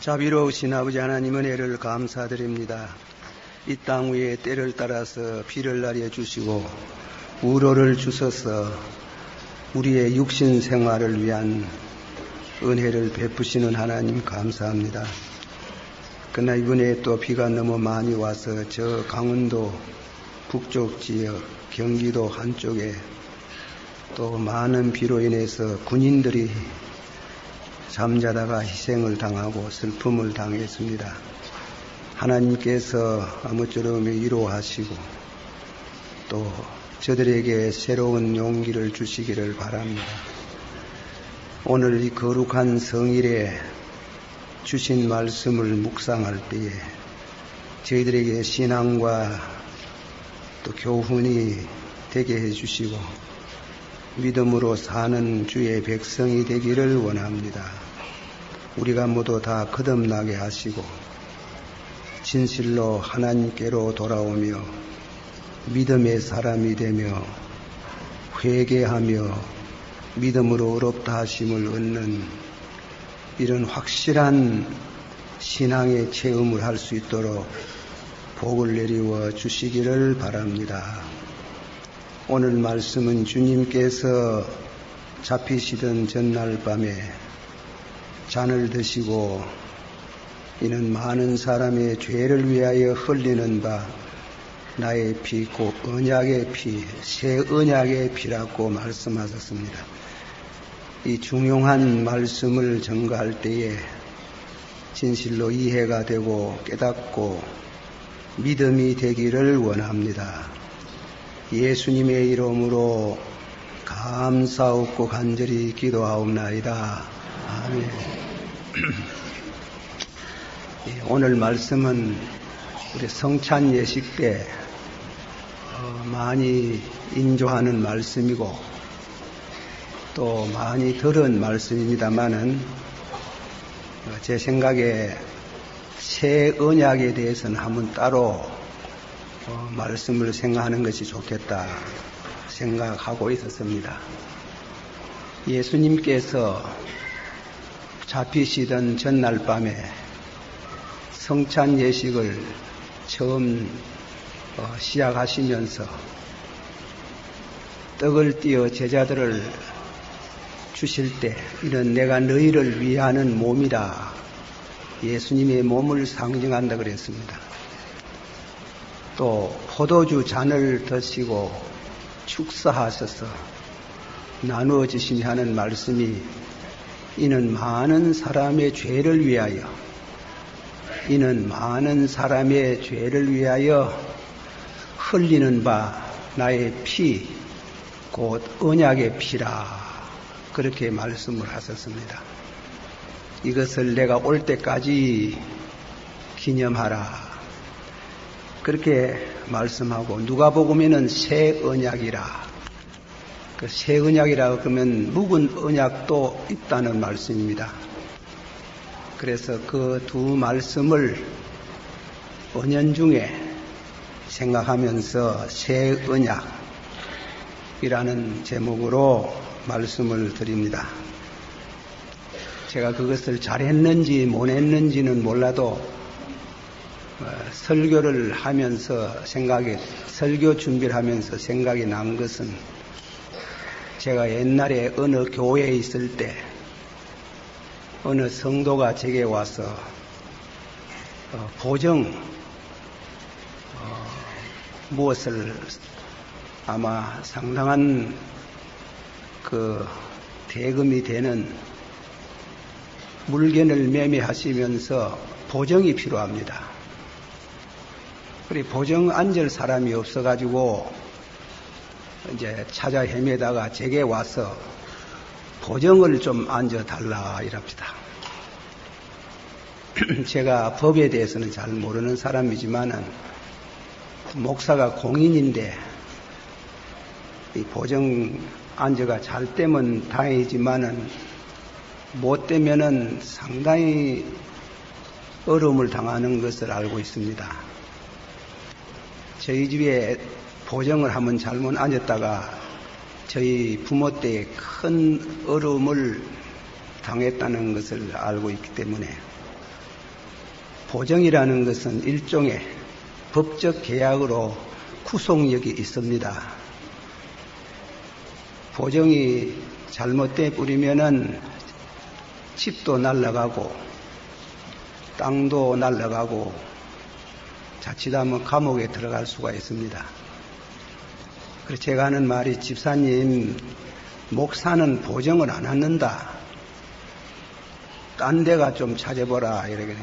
자비로우신 아버지 하나님 은혜를 감사드립니다. 이 땅 위에 때를 따라서 비를 내려주시고 우로를 주셔서 우리의 육신 생활을 위한 은혜를 베푸시는 하나님 감사합니다. 그러나 이번에 또 비가 너무 많이 와서 저 강원도 북쪽 지역, 경기도 한쪽에 또 많은 비로 인해서 군인들이 잠자다가 희생을 당하고 슬픔을 당했습니다. 하나님께서 아무쪼록 위로하시고 또 저들에게 새로운 용기를 주시기를 바랍니다. 오늘 이 거룩한 성일에 주신 말씀을 묵상할 때에 저희들에게 신앙과 또 교훈이 되게 해주시고 믿음으로 사는 주의 백성이 되기를 원합니다. 우리가 모두 다 거듭나게 하시고 진실로 하나님께로 돌아오며 믿음의 사람이 되며 회개하며 믿음으로 의롭다 하심을 얻는 이런 확실한 신앙의 체험을 할 수 있도록 복을 내리워 주시기를 바랍니다. 오늘 말씀은 주님께서 잡히시던 전날 밤에 잔을 드시고 이는 많은 사람의 죄를 위하여 흘리는 바 나의 피 곧 언약의 피, 새 언약의 피라고 말씀하셨습니다. 이 중요한 말씀을 전가할 때에 진실로 이해가 되고 깨닫고 믿음이 되기를 원합니다. 예수님의 이름으로 감사하고 간절히 기도하옵나이다. 아멘. 오늘 말씀은 우리 성찬 예식 때 많이 인조하는 말씀이고 또 많이 들은 말씀입니다만은 제 생각에 새 언약에 대해서는 한번 따로 말씀을 생각하는 것이 좋겠다 생각하고 있었습니다. 예수님께서 잡히시던 전날 밤에 성찬 예식을 처음 시작하시면서 떡을 띄어 제자들을 주실 때 이는 내가 너희를 위하는 몸이라 예수님의 몸을 상징한다 그랬습니다. 또 포도주 잔을 드시고 축사하셔서 나누어 주시니 하는 말씀이 이는 많은 사람의 죄를 위하여 흘리는 바 나의 피 곧 언약의 피라 그렇게 말씀을 하셨습니다. 이것을 내가 올 때까지 기념하라 그렇게 말씀하고 누가복음에는 새 언약이라 그 새 언약이라 그러면 묵은 언약도 있다는 말씀입니다. 그래서 그 두 말씀을 은연중에 생각하면서 새 언약이라는 제목으로 말씀을 드립니다. 제가 그것을 잘했는지 못했는지는 몰라도 설교를 하면서 설교 준비를 하면서 생각이 난 것은 제가 옛날에 어느 교회에 있을 때 어느 성도가 제게 와서 무엇을 아마 상당한 그 대금이 되는 물건을 매매하시면서 보증이 필요합니다. 그리고 보증 앉을 사람이 없어가지고 이제 찾아 헤매다가 제게 와서 보증을 좀 앉아달라 이랍니다. 제가 법에 대해서는 잘 모르는 사람이지만은 목사가 공인인데 이 보증 앉아가 잘 되면 다행이지만은 못 되면은 상당히 어려움을 당하는 것을 알고 있습니다. 저희 집에 보증을 한번 잘못 앉았다가 저희 부모 때 큰 어려움을 당했다는 것을 알고 있기 때문에 보정이라는 것은 일종의 법적 계약으로 구속력이 있습니다. 보정이 잘못돼 뿌리면은 집도 날아가고 땅도 날아가고 자칫하면 감옥에 들어갈 수가 있습니다. 그래서 제가 하는 말이 집사님 목사는 보정을 안 앉는다. 딴 데가 좀 찾아보라 이렇게.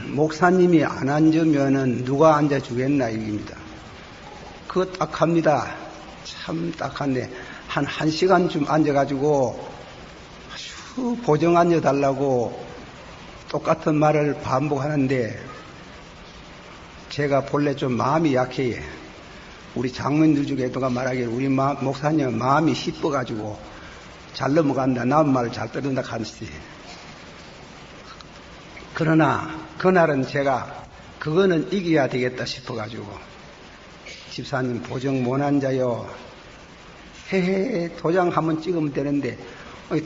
목사님이 안 앉으면은 누가 앉아주겠나 이깁니다. 그거 딱합니다. 참 딱한데 한 1시간쯤 앉아가지고 아주 보정 앉아달라고 똑같은 말을 반복하는데 제가 본래 좀 마음이 약해요. 우리 장로님들 중에 누가 말하기를 우리 목사님은 마음이 희뻐가지고 잘 넘어간다. 남 말을 잘 들은다 하지. 그러나 그날은 제가 그거는 이겨야 되겠다 싶어가지고 집사님 보정 못 앉아요. 헤헤 도장 한번 찍으면 되는데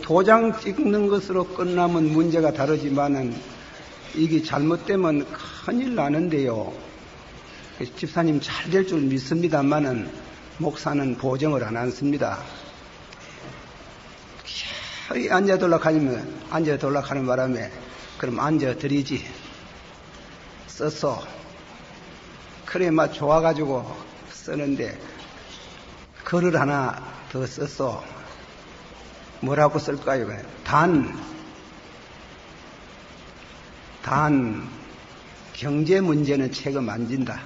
도장 찍는 것으로 끝나면 문제가 다르지만은 이게 잘못되면 큰일 나는데요. 집사님 잘 될 줄 믿습니다만은 목사는 보정을 안 앉습니다. 앉아돌락 하는 바람에 그럼 앉아드리지. 써서. 그래, 막 좋아가지고 쓰는데, 글을 하나 더 써서, 뭐라고 쓸까요? 경제 문제는 책임 안 진다.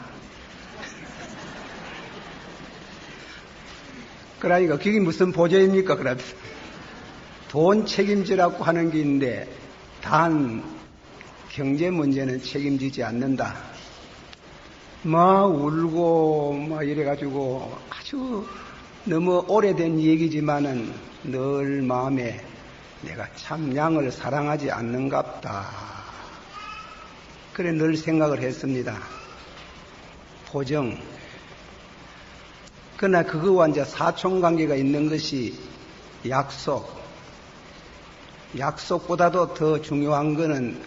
그러니까 그게 무슨 보조입니까? 그래. 돈 책임지라고 하는 게 있는데, 경제 문제는 책임지지 않는다. 막 울고 막 이래가지고 아주 너무 오래된 얘기지만은 늘 마음에 내가 참 양을 사랑하지 않는갑다. 그래 늘 생각을 했습니다. 보정. 그러나 그거와 이제 사촌관계가 있는 것이 약속보다도 더 중요한 것은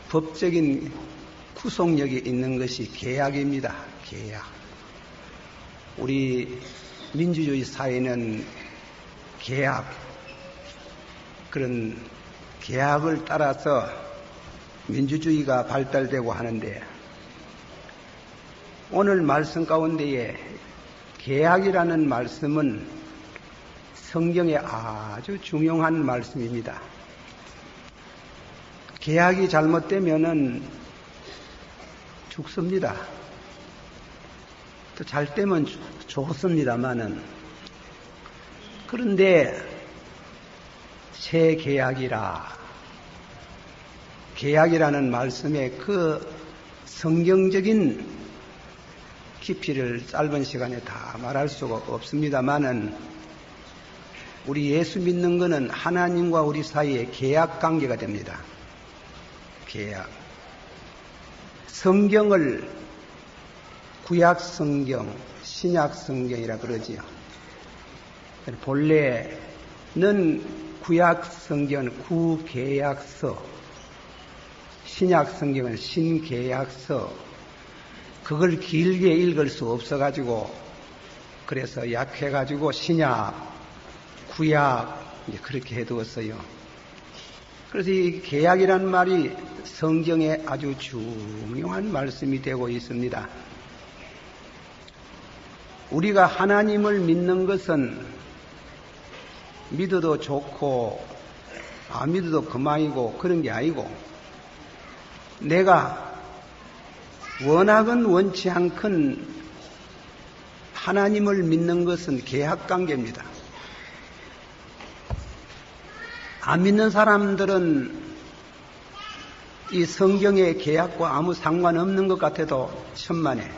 법적인 구속력이 있는 것이 계약입니다. 계약. 우리 민주주의 사회는 그런 계약을 따라서 민주주의가 발달되고 하는데 오늘 말씀 가운데에 계약이라는 말씀은 성경에 아주 중요한 말씀입니다. 계약이 잘못되면은 죽습니다. 또 잘 되면 좋습니다만은 그런데 새 계약이라는 말씀에 그 성경적인 깊이를 짧은 시간에 다 말할 수가 없습니다만은 우리 예수 믿는 것은 하나님과 우리 사이에 계약 관계가 됩니다. 계약. 성경을 구약 성경, 신약 성경이라 그러지요. 본래는 구약 성경은 구계약서, 신약 성경은 신계약서. 그걸 길게 읽을 수 없어가지고 그래서 약해가지고 신약, 구약 그렇게 해두었어요. 그래서 이 계약이란 말이 성경에 아주 중요한 말씀이 되고 있습니다. 우리가 하나님을 믿는 것은 믿어도 좋고 안 믿어도 그만이고 그런 게 아니고 내가 원하건 원치 않건 하나님을 믿는 것은 계약관계입니다. 안 믿는 사람들은 이 성경의 계약과 아무 상관없는 것 같아도 천만에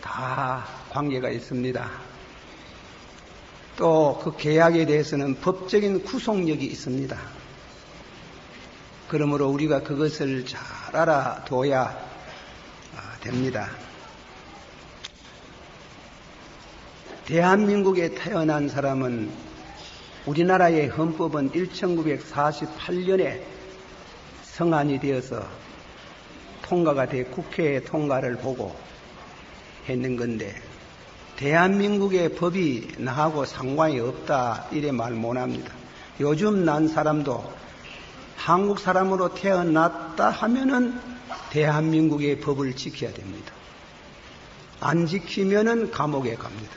다 관계가 있습니다. 또 그 계약에 대해서는 법적인 구속력이 있습니다. 그러므로 우리가 그것을 잘 알아둬야 됩니다. 대한민국에 태어난 사람은 우리나라의 헌법은 1948년에 성안이 되어서 통과가 돼 국회의 통과를 보고 했는 건데 대한민국의 법이 나하고 상관이 없다 이래 말 못합니다. 요즘 난 사람도 한국 사람으로 태어났다 하면은 대한민국의 법을 지켜야 됩니다. 안 지키면은 감옥에 갑니다.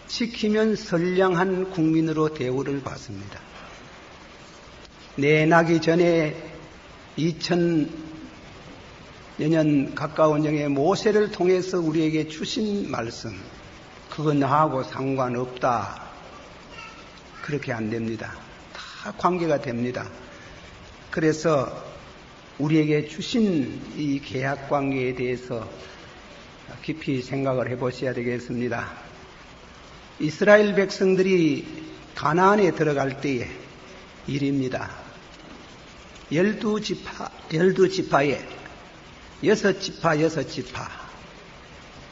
지키면 선량한 국민으로 대우를 받습니다. 내나기 전에 2000년 가까운 영에 모세를 통해서 우리에게 주신 말씀, 그건 나하고 상관없다. 그렇게 안 됩니다. 다 관계가 됩니다. 그래서 우리에게 주신 이 계약 관계에 대해서 깊이 생각을 해보셔야 되겠습니다. 이스라엘 백성들이 가나안에 들어갈 때의 일입니다. 12지파에 6지파.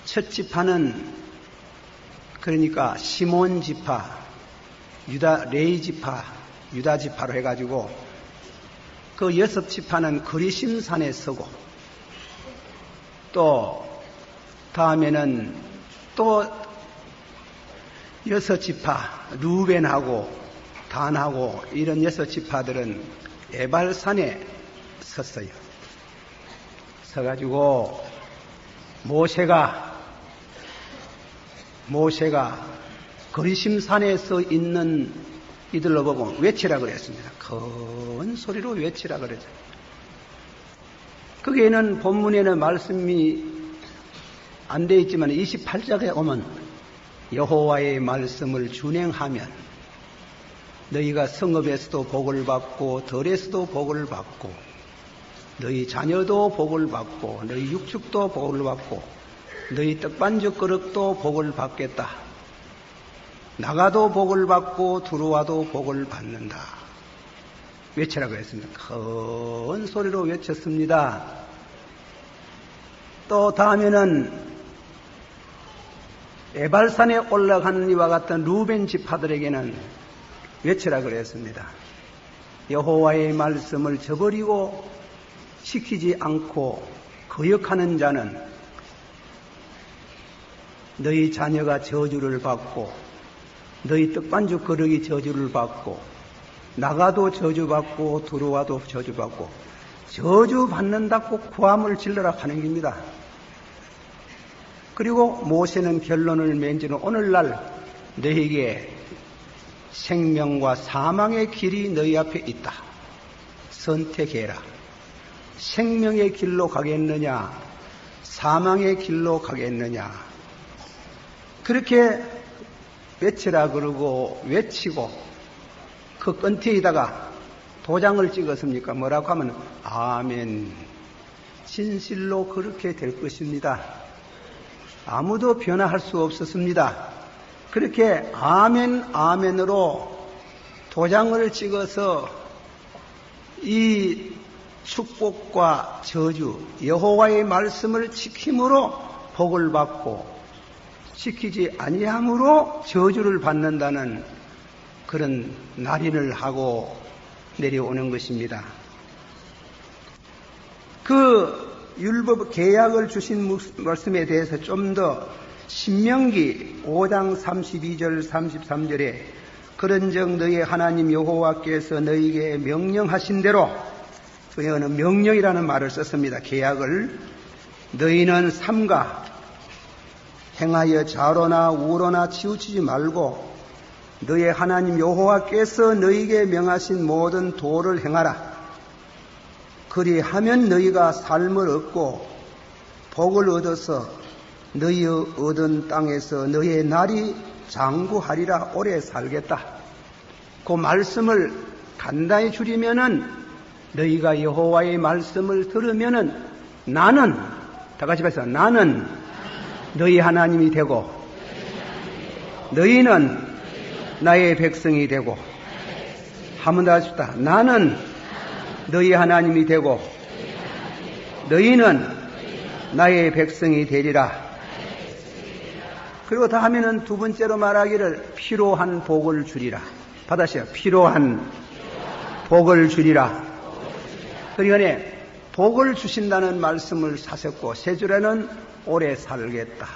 첫 지파는 그러니까 시몬 지파, 레위 지파, 유다 지파로 해가지고 그 6지파는 그리심산에 서고 또 다음에는 또 6지파 루벤하고 단하고 이런 6지파들은 에발산에 섰어요. 서가지고 모세가 그리심산에 서 있는 이들로 보고 외치라 그랬습니다. 큰 소리로 외치라 그랬죠. 거기에는 본문에는 말씀이 안 돼 있지만 28장에 오면 여호와의 말씀을 준행하면 너희가 성읍에서도 복을 받고 들에서도 복을 받고 너희 자녀도 복을 받고 너희 육축도 복을 받고 너희 떡반죽 그릇도 복을 받겠다. 나가도 복을 받고 들어와도 복을 받는다. 외치라고 했습니다. 큰 소리로 외쳤습니다. 또 다음에는 에발산에 올라가는 이와 같은 루벤 지파들에게는 외치라 그랬습니다. 여호와의 말씀을 저버리고 지키지 않고 거역하는 자는 너희 자녀가 저주를 받고 너희 떡반죽 그릇이 저주를 받고 나가도 저주받고 들어와도 저주받고 저주받는다고 구함을 질러라 하는 겁니다. 그리고 모세는 결론을 맺지는 오늘날 너희에게 생명과 사망의 길이 너희 앞에 있다. 선택해라. 생명의 길로 가겠느냐, 사망의 길로 가겠느냐. 그렇게 외치라 그러고 외치고 그 끈티에다가 도장을 찍었습니까? 뭐라고 하면 아멘. 진실로 그렇게 될 것입니다. 아무도 변화할 수 없었습니다. 그렇게 아멘 아멘으로 도장을 찍어서 이 축복과 저주, 여호와의 말씀을 지킴으로 복을 받고 지키지 아니함으로 저주를 받는다는 그런 날인을 하고 내려오는 것입니다. 그 율법 계약을 주신 말씀에 대해서 좀 더 신명기 5장 32절 33절에 그런즉 너희 하나님 여호와께서 너희에게 명령하신 대로, 그녀는 명령이라는 말을 썼습니다. 계약을 너희는 삼가 행하여 좌로나 우로나 치우치지 말고 너희 하나님 여호와께서 너희에게 명하신 모든 도를 행하라. 그리하면 너희가 삶을 얻고 복을 얻어서 너희 얻은 땅에서 너희의 날이 장구하리라. 오래 살겠다. 그 말씀을 간단히 줄이면은 너희가 여호와의 말씀을 들으면은 나는, 다 같이 봐서 나는 너희 하나님이 되고 너희는 나의 백성이 되고, 한 번 더 하십시다. 나는 너희 하나님이 되고 너희는 나의 백성이 되리라. 그리고 다음에는 두 번째로 말하기를 필요한 복을 주리라. 받으세요. 필요한 복을 주리라. 그러니 복을 주신다는 말씀을 하셨고 세 줄에는 오래 살겠다,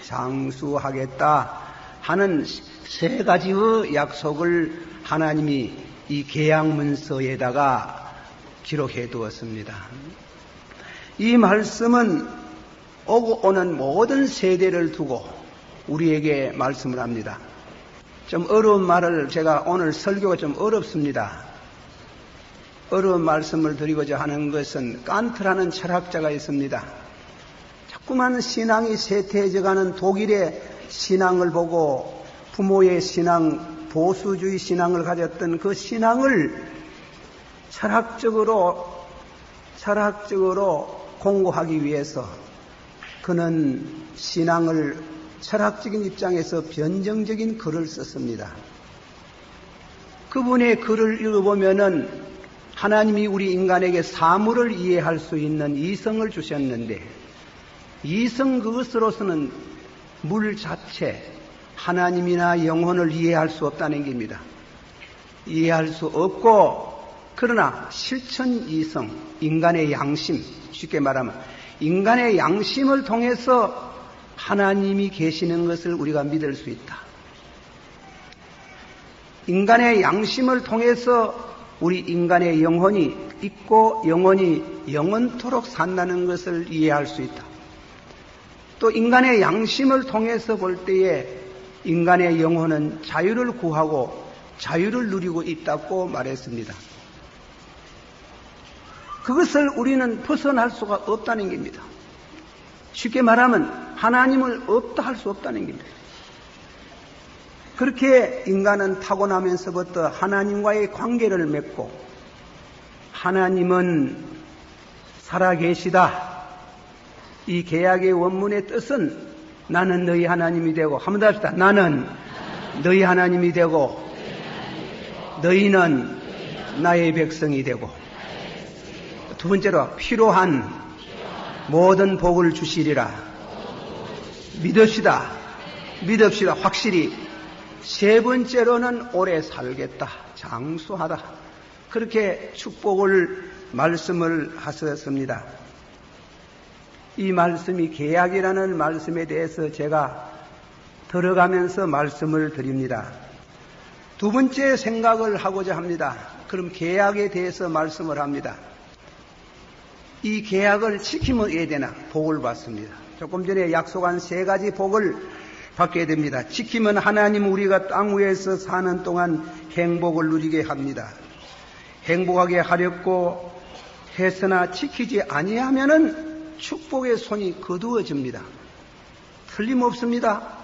장수하겠다 하는 세 가지의 약속을 하나님이 이 계약문서에다가 기록해 두었습니다. 이 말씀은 오고 오는 모든 세대를 두고 우리에게 말씀을 합니다. 좀 어려운 말을 제가 오늘 설교가 좀 어렵습니다. 어려운 말씀을 드리고자 하는 것은 칸트라는 철학자가 있습니다. 자꾸만 신앙이 쇠퇴해져가는 독일의 신앙을 보고 부모의 신앙, 보수주의 신앙을 가졌던 그 신앙을 철학적으로 공고하기 위해서 그는 신앙을 철학적인 입장에서 변정적인 글을 썼습니다. 그분의 글을 읽어보면은 하나님이 우리 인간에게 사물을 이해할 수 있는 이성을 주셨는데 이성 그것으로서는 물 자체, 하나님이나 영혼을 이해할 수 없다는 겁니다. 이해할 수 없고 그러나 실천 이성, 인간의 양심, 쉽게 말하면 인간의 양심을 통해서 하나님이 계시는 것을 우리가 믿을 수 있다. 인간의 양심을 통해서 우리 인간의 영혼이 있고 영혼이 영원토록 산다는 것을 이해할 수 있다. 또 인간의 양심을 통해서 볼 때에 인간의 영혼은 자유를 구하고 자유를 누리고 있다고 말했습니다. 그것을 우리는 벗어날 수가 없다는 겁니다. 쉽게 말하면 하나님을 없다 할 수 없다는 겁니다. 그렇게 인간은 타고나면서부터 하나님과의 관계를 맺고 하나님은 살아계시다. 이 계약의 원문의 뜻은 나는 너희 하나님이 되고 한번 더 합시다. 나는 너희 하나님이 되고 너희는 나의 백성이 되고 두 번째로 필요한 모든 복을 주시리라. 믿읍시다. 확실히. 세 번째로는 오래 살겠다. 장수하다. 그렇게 축복을 말씀을 하셨습니다. 이 말씀이 계약이라는 말씀에 대해서 제가 들어가면서 말씀을 드립니다. 두 번째 생각을 하고자 합니다. 그럼 계약에 대해서 말씀을 합니다. 이 계약을 지키면 해야 되나? 복을 받습니다. 조금 전에 약속한 세 가지 복을 받게 됩니다. 지키면 하나님 우리가 땅 위에서 사는 동안 행복을 누리게 합니다. 행복하게 하렵고 했으나 지키지 아니하면은 축복의 손이 거두어집니다. 틀림없습니다.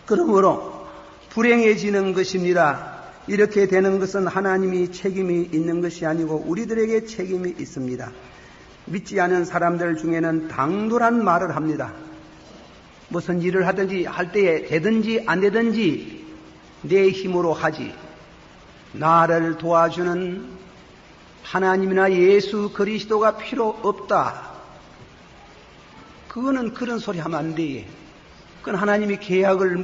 그러므로 불행해지는 것입니다. 이렇게 되는 것은 하나님이 책임이 있는 것이 아니고 우리들에게 책임이 있습니다. 믿지 않은 사람들 중에는 당돌한 말을 합니다. 무슨 일을 하든지 할 때에 되든지 안 되든지 내 힘으로 하지. 나를 도와주는 하나님이나 예수 그리스도가 필요 없다. 그거는 그런 소리 하면 안 돼. 그건 하나님이 계약을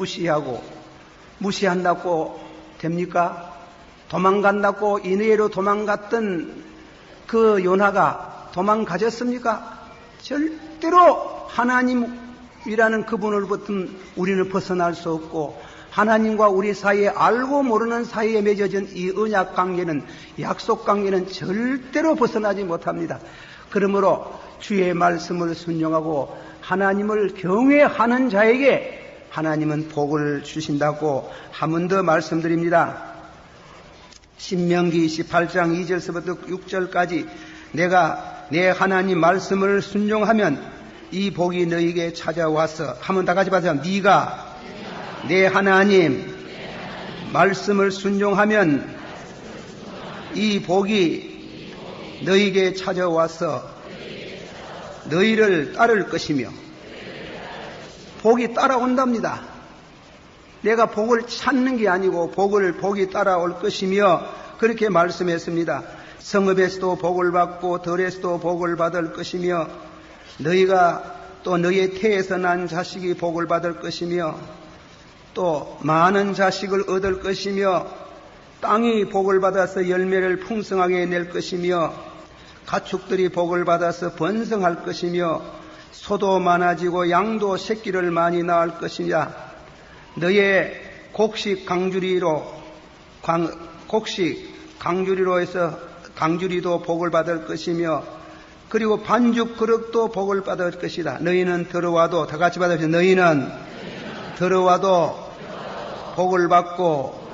무시한다고 됩니까? 도망간다고 인외로 도망갔던 그 요나가 도망가졌습니까? 절대로 하나님이라는 그분으로부터 우리는 벗어날 수 없고 하나님과 우리 사이에 알고 모르는 사이에 맺어진 이 언약 관계는 약속 관계는 절대로 벗어나지 못합니다. 그러므로 주의 말씀을 순종하고 하나님을 경외하는 자에게 하나님은 복을 주신다고 한 번 더 말씀드립니다. 신명기 18장 2절서부터 6절까지 내가 내 하나님 말씀을 순종하면 이 복이 너에게 찾아와서 한번 다 같이 봐서 네가 내 하나님 말씀을 순종하면 이 복이 너에게 찾아와서 너희를 따를 것이며 복이 따라온답니다. 내가 복을 찾는 게 아니고 복이 따라올 것이며 그렇게 말씀했습니다. 성읍에서도 복을 받고 들에서도 복을 받을 것이며 너희가 또 너희의 태에서 난 자식이 복을 받을 것이며 또 많은 자식을 얻을 것이며 땅이 복을 받아서 열매를 풍성하게 낼 것이며 가축들이 복을 받아서 번성할 것이며 소도 많아지고 양도 새끼를 많이 낳을 것이냐. 너의 곡식 강주리로 해서 강주리도 복을 받을 것이며 그리고 반죽 그릇도 복을 받을 것이다. 너희는 들어와도 다 같이 받으세요. 너희는 들어와도 복을 받고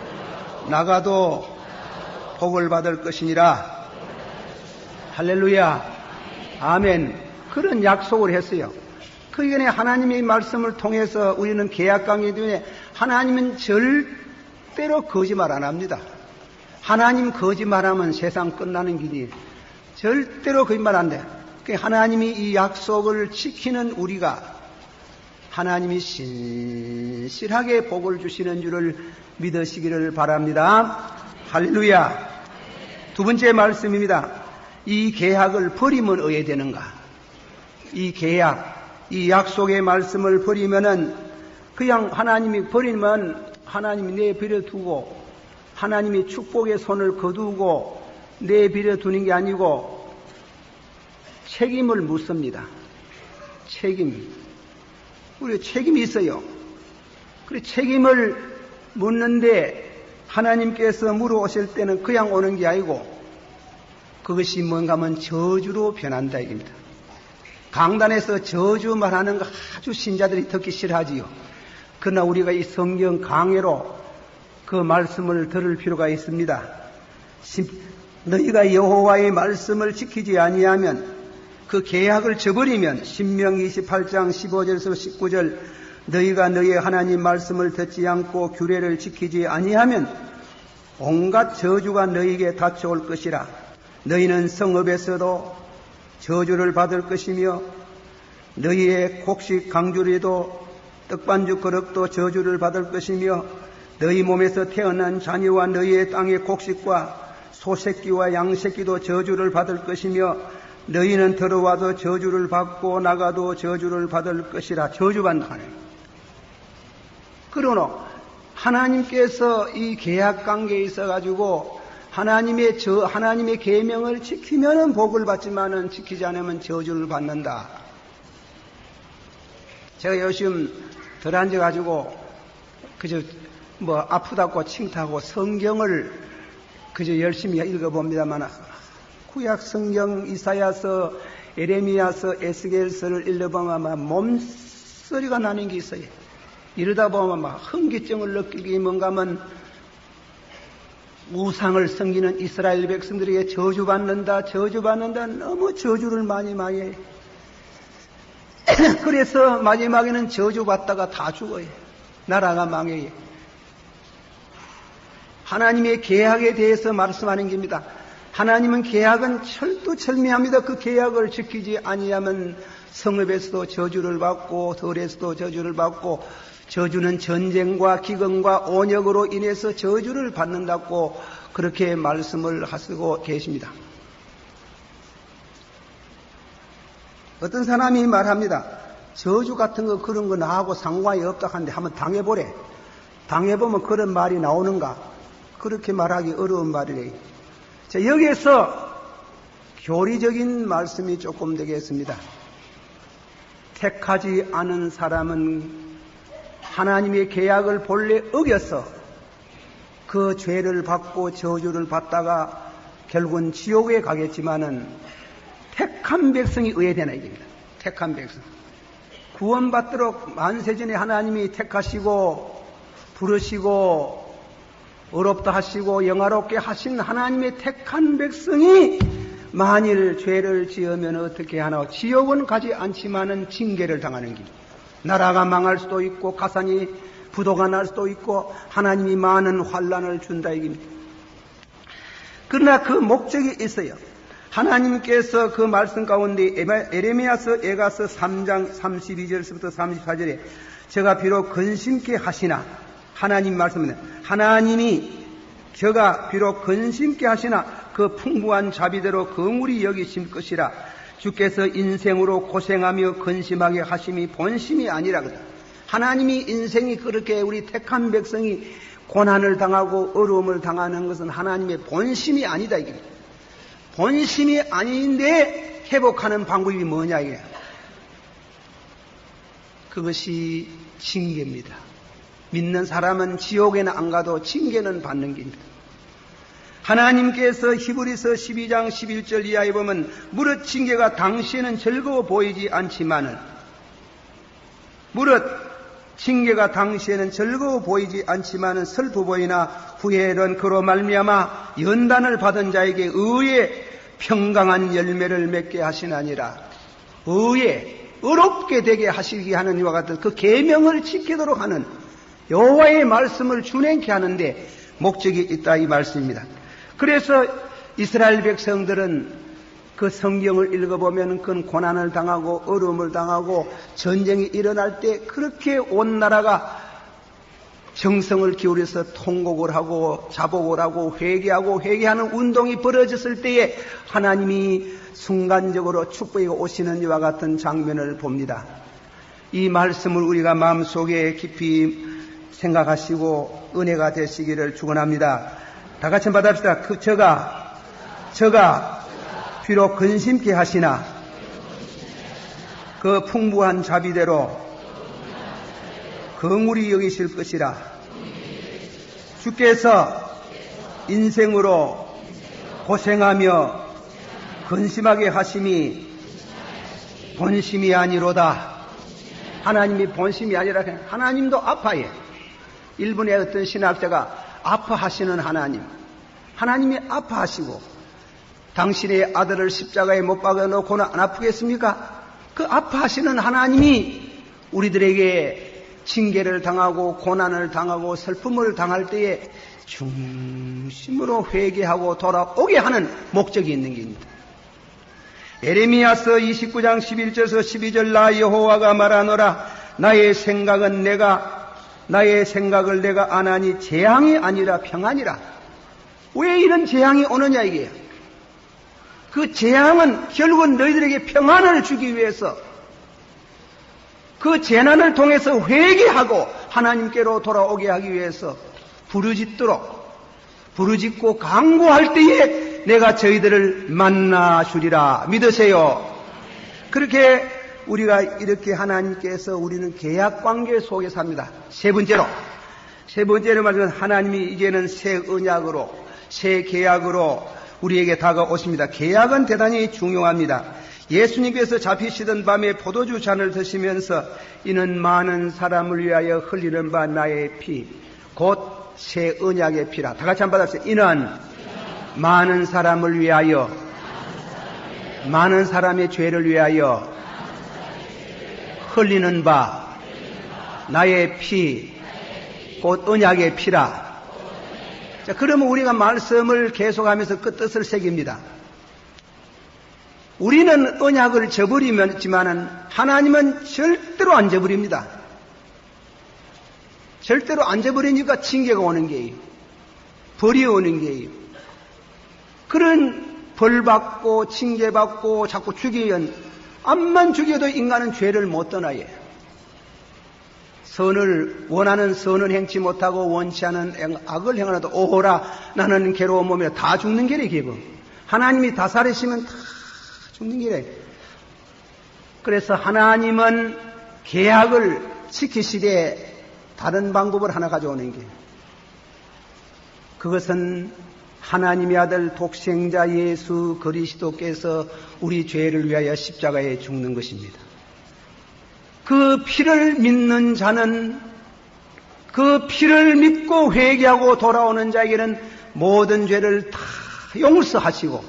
나가도 복을 받을 것이니라. 할렐루야. 아멘. 그런 약속을 했어요. 그 전에 하나님의 말씀을 통해서 우리는 계약 관계 때문에 하나님은 절대로 거짓말 안 합니다. 하나님 거짓말하면 세상 끝나는 길이에요. 절대로 거짓말 안 돼. 하나님이 이 약속을 지키는 우리가 하나님이 신실하게 복을 주시는 줄을 믿으시기를 바랍니다. 할렐루야. 두 번째 말씀입니다. 이 계약을 버리면 어떻게 되는가? 이 계약, 이 약속의 말씀을 버리면은 그냥 하나님이 버리면 하나님이 내버려두고 하나님이 축복의 손을 거두고 내버려두는 게 아니고 책임을 묻습니다. 우리 책임이 있어요. 그래 책임을 묻는데 하나님께서 물어오실 때는 그냥 오는 게 아니고 그것이 뭔가 하면 저주로 변한다 이겁니다. 강단에서 저주 말하는 거 아주 신자들이 듣기 싫어하지요. 그러나 우리가 이 성경 강해로 그 말씀을 들을 필요가 있습니다. 너희가 여호와의 말씀을 지키지 아니하면 그 계약을 저버리면 신명기 28장 15절에서 19절 너희가 너희의 하나님 말씀을 듣지 않고 규례를 지키지 아니하면 온갖 저주가 너희에게 닥쳐올 것이라. 너희는 성읍에서도 저주를 받을 것이며 너희의 곡식 강주리도 떡반죽 그릇도 저주를 받을 것이며 너희 몸에서 태어난 자녀와 너희의 땅의 곡식과 소새끼와 양새끼도 저주를 받을 것이며 너희는 들어와도 저주를 받고 나가도 저주를 받을 것이라. 저주받는 하나님. 그러나 하나님께서 이 계약 관계에 있어가지고 하나님의 계명을 지키면은 복을 받지만은 지키지 않으면 저주를 받는다. 제가 요즘 덜 앉아가지고 그저 아프다고 칭타하고 성경을 그저 열심히 읽어봅니다만 구약 성경 이사야서, 에레미야서, 에스겔서를 읽어보면 몸서리가 나는 게 있어요. 이러다 보면 막 흥기증을 느끼기 뭔가 하면 우상을 섬기는 이스라엘 백성들에게 저주받는다. 너무 저주를 많이 해요. 그래서 마지막에는 저주받다가 다 죽어요. 나라가 망해요. 하나님의 계약에 대해서 말씀하는 겁니다. 하나님은 계약은 철두철미합니다. 그 계약을 지키지 아니하면 성읍에서도 저주를 받고 들에서도 저주를 받고 저주는 전쟁과 기근과 온역으로 인해서 저주를 받는다고 그렇게 말씀을 하시고 계십니다. 어떤 사람이 말합니다. 저주 같은 거 그런 거 나하고 상관이 없다 하는데 한번 당해보래. 당해보면 그런 말이 나오는가? 그렇게 말하기 어려운 말이래요. 자, 여기에서 교리적인 말씀이 조금 되겠습니다. 택하지 않은 사람은 하나님의 계약을 본래 어겨서 그 죄를 받고 저주를 받다가 결국은 지옥에 가겠지만은 택한 백성이 의해되나 이겁니다. 택한 백성. 구원받도록 만세전에 하나님이 택하시고 부르시고 어렵다 하시고 영화롭게 하신 하나님의 택한 백성이 만일 죄를 지으면 어떻게 하나? 지옥은 가지 않지만은 징계를 당하는 길. 나라가 망할 수도 있고 가산이 부도가 날 수도 있고 하나님이 많은 환난을 준다 이깁니다. 그러나 그 목적이 있어요. 하나님께서 그 말씀 가운데 에레미야서 에가서 3장 32절부터 34절에 제가 비록 근심케 하시나 하나님 말씀은 하나님이 저가 비록 근심케 하시나 그 풍부한 자비대로 긍휼히 여기실 것이라. 주께서 인생으로 고생하며 근심하게 하심이 본심이 아니라 그다. 하나님이 인생이 그렇게 우리 택한 백성이 고난을 당하고 어려움을 당하는 것은 하나님의 본심이 아니다 이게. 본심이 아닌데 회복하는 방법이 뭐냐 이게. 그것이 징계입니다. 믿는 사람은 지옥에는 안 가도 징계는 받는 겁니다. 하나님께서 히브리서 12장 11절 이하에 보면 무릇 징계가 당시에는 즐거워 보이지 않지만은 슬프 보이나 후에는 그로 말미암아 연단을 받은 자에게 의의 평강한 열매를 맺게 하시나니라. 의롭게 되게 하시게 하는 이와 같은 그 계명을 지키도록 하는 여호와의 말씀을 준행케 하는데 목적이 있다 이 말씀입니다. 그래서 이스라엘 백성들은 그 성경을 읽어보면 그건 고난을 당하고 어려움을 당하고 전쟁이 일어날 때 그렇게 온 나라가 정성을 기울여서 통곡을 하고 자복을 하고 회개하는 운동이 벌어졌을 때에 하나님이 순간적으로 축복이 오시는 이와 같은 장면을 봅니다. 이 말씀을 우리가 마음속에 깊이 생각하시고 은혜가 되시기를 축원합니다. 다 같이 받읍시다. 저가 비록 근심케 하시나 그 풍부한 자비대로 긍휼히 여기실 것이라. 주께서 인생으로 고생하며 근심하게 하심이 본심이 아니로다. 하나님이 본심이 아니라 하나님도 아파해. 일본의 어떤 신학자가 아파하시는 하나님이 아파하시고 당신의 아들을 십자가에 못 박아놓고는 안 아프겠습니까? 그 아파하시는 하나님이 우리들에게 징계를 당하고 고난을 당하고 슬픔을 당할 때에 중심으로 회개하고 돌아오게 하는 목적이 있는 겁니다. 에레미야서 29장 11절에서 12절 나 여호와가 말하노라. 나의 생각을 내가 안하니 재앙이 아니라 평안이라. 왜 이런 재앙이 오느냐 이게요. 그 재앙은 결국은 너희들에게 평안을 주기 위해서 그 재난을 통해서 회개하고 하나님께로 돌아오게 하기 위해서 부르짖고 강구할 때에 내가 저희들을 만나 주리라. 믿으세요. 그렇게 우리가 이렇게 하나님께서 우리는 계약관계 속에 삽니다. 세 번째로 말하면 하나님이 이제는 새 언약으로 새 계약으로 우리에게 다가오십니다. 계약은 대단히 중요합니다. 예수님께서 잡히시던 밤에 포도주 잔을 드시면서 이는 많은 사람을 위하여 흘리는 바 나의 피 곧 새 언약의 피라. 다 같이 한번 받았어요. 이는 많은 사람을 위하여 많은 사람의 죄를 위하여 흘리는 바 나의 피 곧 언약의 피라. 자, 그러면 우리가 말씀을 계속하면서 그 뜻을 새깁니다. 우리는 언약을 저버리지만은 하나님은 절대로 안 저버립니다. 절대로 안 저버리니까 징계가 오는 게예요. 벌이 오는 게예요. 그런 벌받고 징계받고 자꾸 죽이면 암만 죽여도 인간은 죄를 못 떠나요. 원하는 선을 행치 못하고 원치 않은 악을 행하나도 오호라 나는 괴로운 몸이라. 다 죽는 게래 기분. 하나님이 다 살으시면 다 죽는 게래. 그래서 하나님은 계약을 지키시되 다른 방법을 하나 가져오는 게, 그것은 하나님의 아들 독생자 예수 그리스도께서 우리 죄를 위하여 십자가에 죽는 것입니다. 그 피를 믿는 자는, 그 피를 믿고 회개하고 돌아오는 자에게는 모든 죄를 다 용서하시고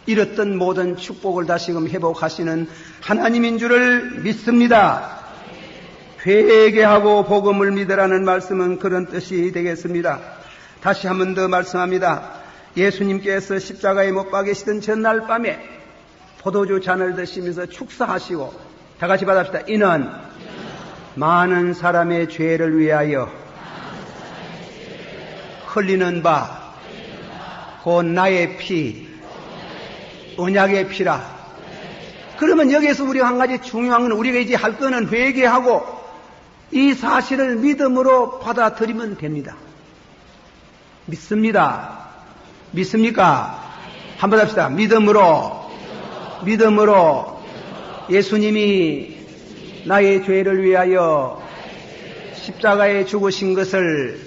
잃었던 모든 축복을 다시금 회복하시는 하나님인 줄을 믿습니다. 회개하고 복음을 믿으라는 말씀은 그런 뜻이 되겠습니다. 다시 한 번 더 말씀합니다. 예수님께서 십자가에 못 박히시던 전날 밤에 포도주 잔을 드시면서 축사하시고, 다 같이 받읍시다. 이는 많은 사람의 죄를 위하여 흘리는 바 곧 나의 피 언약의 피라. 그러면 여기에서 우리가 한 가지 중요한 건, 우리가 이제 할 거는 회개하고 이 사실을 믿음으로 받아들이면 됩니다. 믿습니다. 믿습니까? 한번 합시다. 믿음으로 예수님이 나의 죄를 위하여 십자가에 죽으신 것을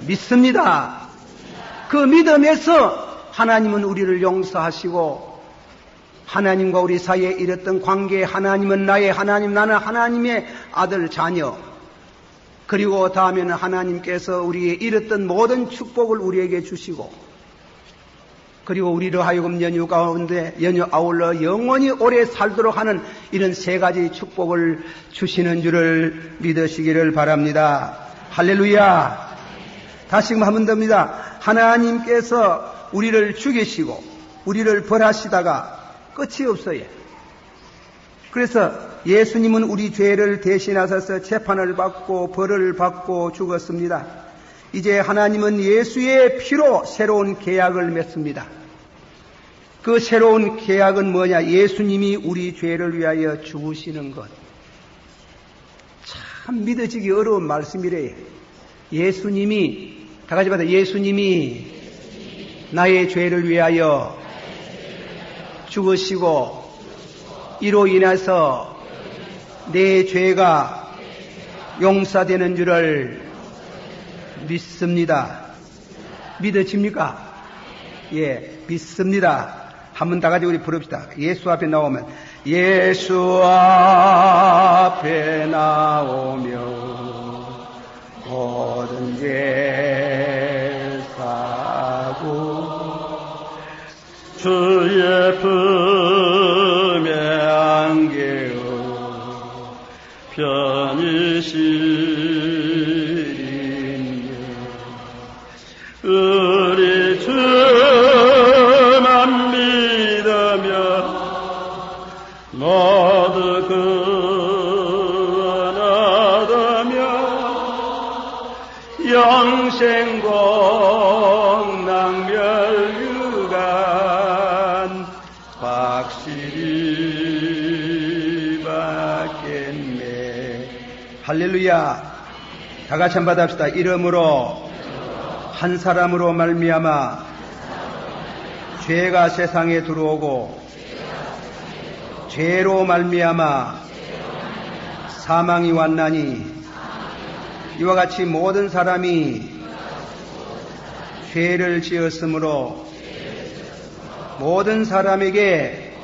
믿습니다. 그 믿음에서 하나님은 우리를 용서하시고 하나님과 우리 사이에 이랬던 관계, 하나님은 나의 하나님, 나는 하나님의 아들, 자녀, 그리고 다음에는 하나님께서 우리의 잃었던 모든 축복을 우리에게 주시고, 그리고 우리를 하여금 연유 가운데 연유 아울러 영원히 오래 살도록 하는 이런 세 가지 축복을 주시는 줄을 믿으시기를 바랍니다. 할렐루야. 다시금 한 번 더입니다. 하나님께서 우리를 죽이시고 우리를 벌하시다가 끝이 없어요. 그래서 예수님은 우리 죄를 대신하셔서 재판을 받고 벌을 받고 죽었습니다. 이제 하나님은 예수의 피로 새로운 계약을 맺습니다. 그 새로운 계약은 뭐냐? 예수님이 우리 죄를 위하여 죽으시는 것. 참 믿어지기 어려운 말씀이래요. 예수님이, 다 같이 받아. 예수님이 나의 죄를 위하여 죽으시고 이로 인해서 내 죄가 용서되는 줄을 믿습니다. 믿어집니까? 예, 믿습니다. 한번 다 같이 우리 부릅시다. 예수 앞에 나오면, 예수 앞에 나오면 모든 죄 사고 주의 품에 안겨요 편히 쉬리며 우리 주만 믿으며 모두 구원하다며 영생공 낭멸유관 확실히 받겠네. 할렐루야. 다 같이 한번 받읍시다. 이름으로 한 사람으로 말미암아 죄가 세상에 들어오고 죄로 말미암아 사망이 왔나니 이와 같이 모든 사람이 죄를 지었으므로 모든 사람에게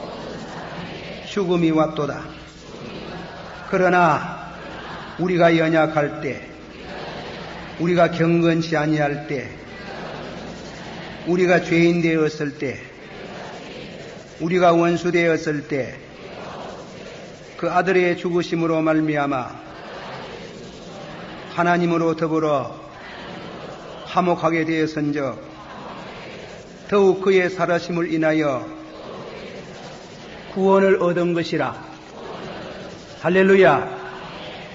죽음이 왔도다. 그러나 우리가 연약할 때, 우리가 경건치 아니할 때, 우리가 죄인 되었을 때, 우리가 원수 되었을 때, 그 아들의 죽으심으로 말미암아 하나님으로 더불어 화목하게 되었은즉 더욱 그의 살아심을 인하여 구원을 얻은 것이라. 할렐루야.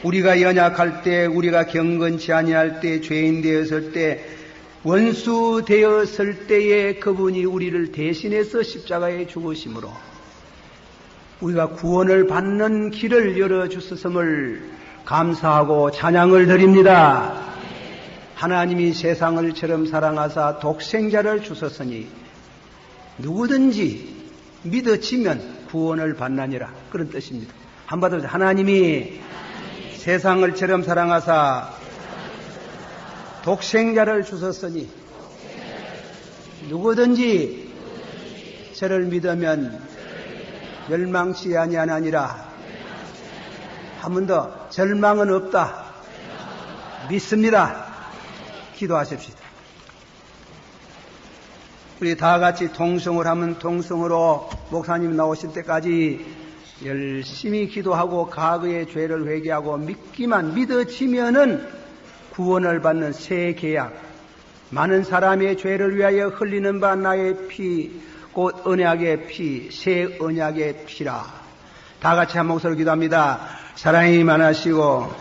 우리가 연약할 때, 우리가 경건치 아니할 때, 죄인 되었을 때, 원수 되었을 때에 그분이 우리를 대신해서 십자가에 죽으심으로 우리가 구원을 받는 길을 열어주셨음을 감사하고 찬양을 드립니다. 하나님이 세상을 처럼 사랑하사 독생자를 주셨으니 누구든지 믿어지면 구원을 받나니라. 그런 뜻입니다. 한번 더 하나님이 세상을 처럼 사랑하사 독생자를 주셨으니 누구든지 저를 믿으면 멸망치 아니하나니라. 한 번 더, 절망은 없다. 믿습니다. 기도하십시다. 우리 다 같이 통성을 하면 통성으로 목사님 나오실 때까지 열심히 기도하고 과거의 죄를 회개하고 믿기만 믿어지면은 구원을 받는 새 계약, 많은 사람의 죄를 위하여 흘리는 바 나의 피, 곧 언약의 피, 새 언약의 피라. 다 같이 한 목소리로 기도합니다. 사랑이 많으시고